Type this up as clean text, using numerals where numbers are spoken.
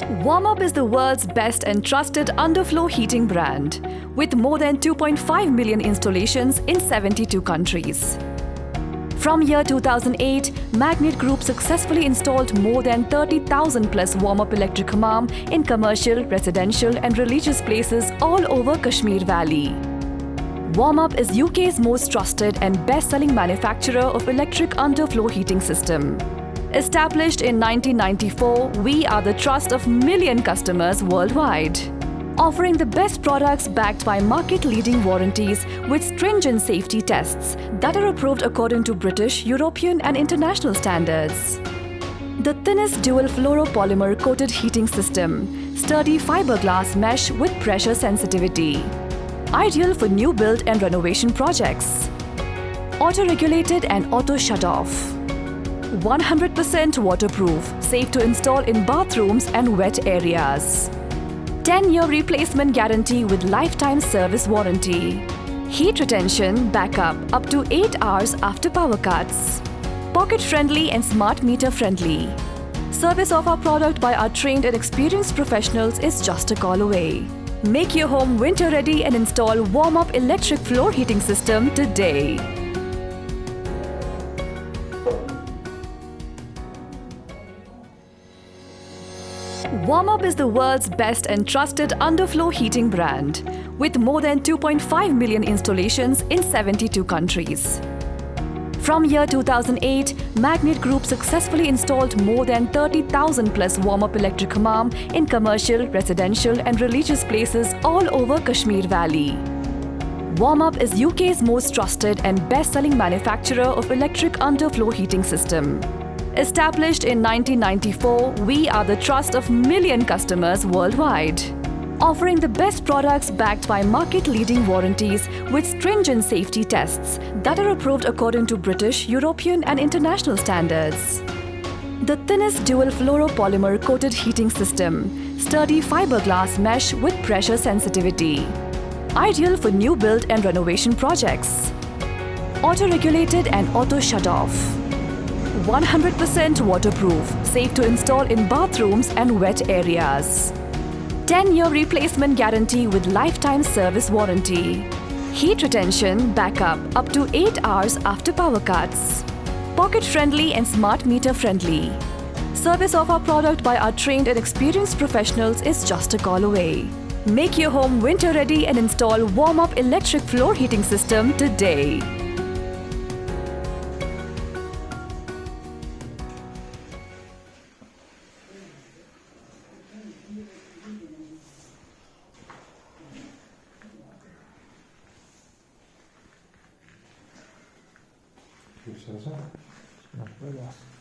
Warm-Up is the world's best and trusted underfloor heating brand, with more than 2.5 million installations in 72 countries. From year 2008, Magnet Group successfully installed more than 30,000 plus warm-up electric hammam in commercial, residential and religious places all over Kashmir Valley. Warm-Up is UK's most trusted and best-selling manufacturer of electric underfloor heating system. Established in 1994, we are the trust of million customers worldwide. Offering the best products backed by market-leading warranties with stringent safety tests that are approved according to British, European and international standards. The thinnest dual fluoropolymer coated heating system, sturdy fiberglass mesh with pressure sensitivity. Ideal for new build and renovation projects. Auto-regulated and auto shut-off. 100% waterproof, safe to install in bathrooms and wet areas. 10-year replacement guarantee with lifetime service warranty. Heat retention backup up to 8 hours after power cuts. Pocket-friendly and smart meter-friendly. Service of our product by our trained and experienced professionals is just a call away. Make your home winter-ready and install Warm-Up electric floor heating system today. Warm-Up is the world's best and trusted underfloor heating brand, with more than 2.5 million installations in 72 countries. From year 2008, Magnet Group successfully installed more than 30,000 plus warm-up electric hammam in commercial, residential and religious places all over Kashmir Valley. Warm-Up is UK's most trusted and best-selling manufacturer of electric underfloor heating system. Established in 1994, we are the trust of million customers worldwide. Offering the best products backed by market-leading warranties with stringent safety tests that are approved according to British, European and international standards. The thinnest dual fluoropolymer coated heating system, sturdy fiberglass mesh with pressure sensitivity. Ideal for new build and renovation projects. Auto-regulated and auto shut-off. 100% waterproof, safe to install in bathrooms and wet areas. 10-year replacement guarantee with lifetime service warranty. Heat retention backup up to 8 hours after power cuts. Pocket-friendly and smart meter-friendly. Service of our product by our trained and experienced professionals is just a call away. Make your home winter-ready and install Warm-Up electric floor heating system today. Güzel.